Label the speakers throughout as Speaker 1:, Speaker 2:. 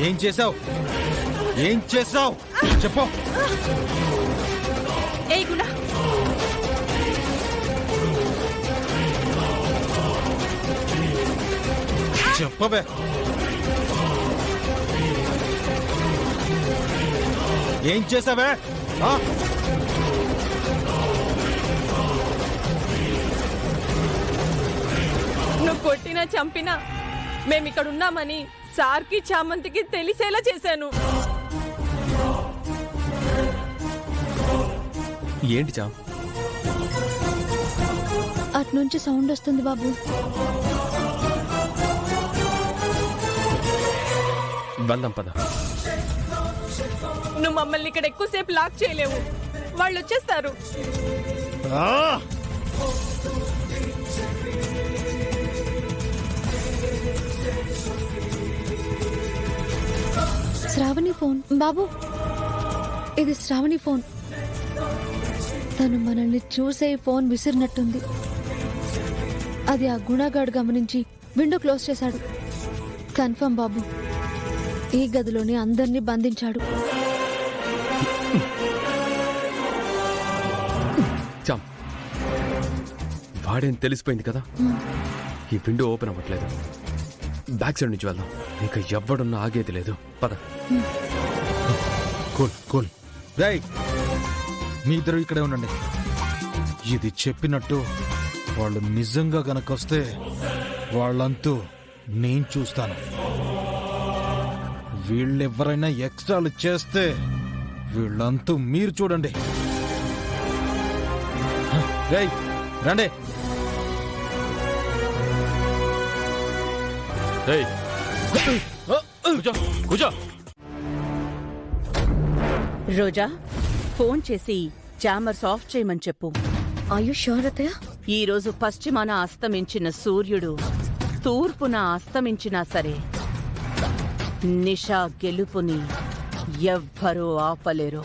Speaker 1: ఏం చేసావు? ఏం చేసావు చెప్పు. చెప్పవే. ఏం చేసావే?
Speaker 2: నువ్వు కొట్టినా చంపినా మేమిక్కడున్నామని సార్కి చామంతికి తెలిసేలా చేశాను.
Speaker 3: ఏంటి చాం?
Speaker 4: అట్నుంచి సౌండ్ వస్తుంది బాబు.
Speaker 3: వెళ్దాం పద.
Speaker 2: నువ్వు మమ్మల్ని ఇక్కడ ఎక్కువసేపు లాక్ చేయలేవు, వాళ్ళు వచ్చేస్తారు.
Speaker 4: శ్రావణి ఫోన్ బాబు, ఇది శ్రావణి ఫోన్. తను మనల్ని చూసే ఫోన్ విసిరినట్టుంది. అది ఆ గుణగాడు గమనించి విండో క్లోజ్ చేశాడు. కన్ఫర్మ్ బాబు, ఈ గదిలోనే అందరినీ బంధించాడు.
Speaker 3: చామ్, వాడేం తెలిసిపోయింది కదా. ఈ విండో ఓపెన్ అవ్వట్లేదు. బ్యాక్ సైడ్ నుంచి వెళ్దాం. ఇంకా ఎవ్వడున్నా ఆగేది లేదు. పద.
Speaker 1: Cool cool. రై, మీ ఇద్దరు ఇక్కడే ఉండండి. ఇది చెప్పినట్టు వాళ్ళు నిజంగా గనకొస్తే వాళ్ళంతూ నేను చూస్తాను. వీళ్ళెవరైనా ఎక్స్ట్రాలు చేస్తే వీళ్ళంతూ మీరు చూడండి. రై రండి.
Speaker 5: రోజా, ఫోన్ చేసి జామర్స్ ఆఫ్ చేయమని చెప్పు.
Speaker 4: ఆర్ ష్యూర్ అత్తయ్య?
Speaker 5: ఈరోజు పశ్చిమాన అస్తమించిన సూర్యుడు తూర్పున అస్తమించినా సరే నిషా గెలుపుని ఎవ్వరూ ఆపలేరు.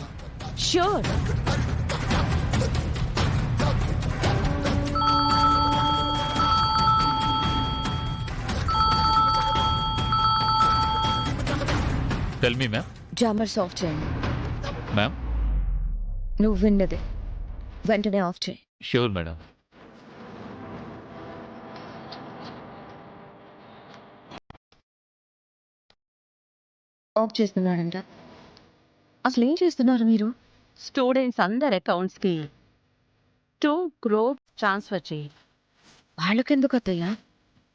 Speaker 5: Sure.
Speaker 6: Tell me ma'am.
Speaker 4: Jammers of చేయండి.
Speaker 6: మ్యామ్,
Speaker 4: నువ్వు విన్నదే వెంటనే ఆఫ్ చేయి.
Speaker 6: Sure madam.
Speaker 4: ఆఫ్ చేస్తున్నాడంట. అసలు ఏం చేస్తున్నారు మీరు?
Speaker 5: స్టూడెంట్స్ అందరి అకౌంట్స్ కి 2 crore ట్రాన్స్ఫర్ చేయి.
Speaker 4: వాళ్ళకెందుకు అత్తయ్య?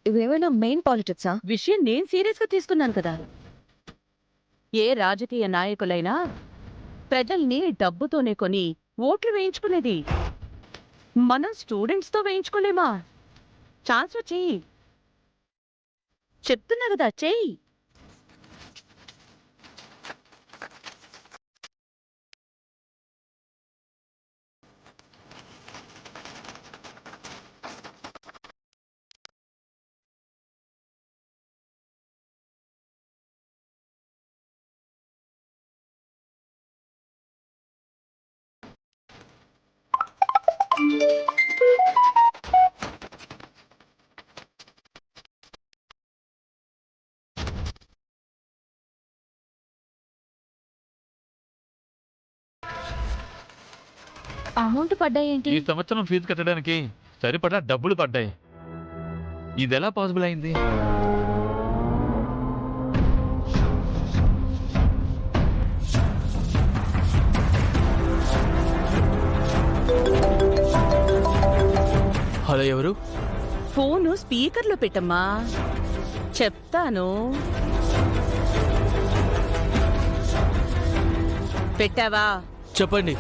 Speaker 4: ఇవేమైనా మెయిన్ పాలిటిక్సా?
Speaker 5: విషయం నేను సీరియస్ గా తీసుకున్నాను కదా. ఏ రాజకీయ నాయకులైనా ప్రజల్ని డబ్బుతోనే కొని ఓట్లు వేయించుకునేది. మనం స్టూడెంట్స్తో వేయించుకోలేమా? ట్రాన్స్ఫర్ చెయ్యి. చెప్తున్నా కదా, చెయ్యి.
Speaker 4: అమౌంట్ పడ్డాయేంటి?
Speaker 6: ఈ సంవత్సరం ఫీజు కట్టడానికి సరిపడా డబ్బులు పడ్డాయి. ఇది ఎలా పాసిబుల్ అయింది?
Speaker 3: హలో, ఎవరు?
Speaker 5: ఫోను స్పీకర్లో పెట్టమ్మా, చెప్తాను. పెట్టావా?
Speaker 3: చెప్పండి.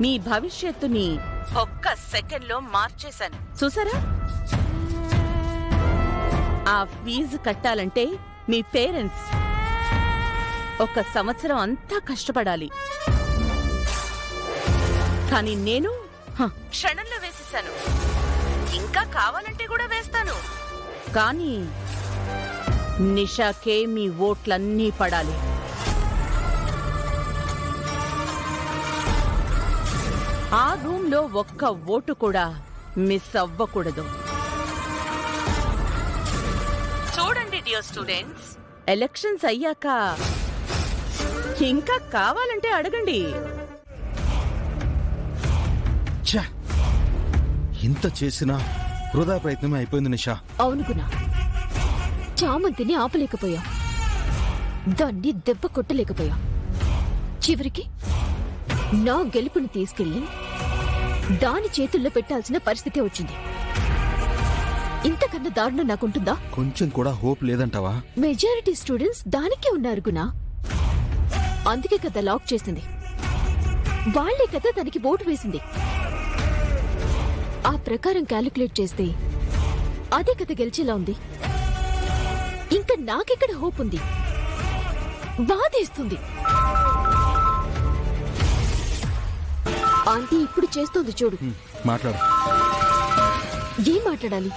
Speaker 5: మీ భవిష్యత్తుని ఒక్క సెకండ్లో మార్చేశాను. చూసారా? ఆ ఫీజు కట్టాలంటే మీ పేరెంట్స్ 1 సంవత్సరం అంతా కష్టపడాలి. కానీ నేను క్షణంలో వేసేశాను. ఇంకా కావాలంటే కూడా వేస్తాను. కానీ నిషాకే మీ ఓట్లన్నీ పడాలి. ఆ రూమ్లో ఒక్క ఓటు కూడా మిస్ అవ్వకూడదు. చూడండి డియర్ స్టూడెంట్స్, ఎలక్షన్స్ అయ్యాక ఇంకా కావాలంటే అడగండి.
Speaker 1: ఛా! ఇంత చేసినా వృధా ప్రయత్నమే అయిపోయింది నిషా.
Speaker 7: అవును గుణ, చామంతిని ఆపలేకపోయా, దాన్ని దెబ్బ కొట్టలేకపోయా. చివరికి నా గెలుపుని తీసుకెళ్లి దాని చేతుల్లో పెట్టాల్సిన పరిస్థితి వచ్చింది. ఇంతకన్నా దారుణం నాకుంటుందా?
Speaker 1: కొంచెం కూడా హోప్ లేదంటావా?
Speaker 7: మెజారిటీ స్టూడెంట్స్ దానికే ఉన్నారు గుణ. అందుకే కదా లాక్ చేసింది. వాళ్లే కదా దానికి ఓటు వేసింది. ఆ ప్రకారం క్యాలిక్యులేట్ చేస్తే అదే కథ గెలిచేలా ఉంది. ఇంకా నాకెక్కడ హోప్ ఉంది? బాధేస్తుంది. ఆంటీ ఇప్పుడు చేస్తోంది చూడు.
Speaker 1: మాట్లాడు.
Speaker 7: ఏం మాట్లాడాలి?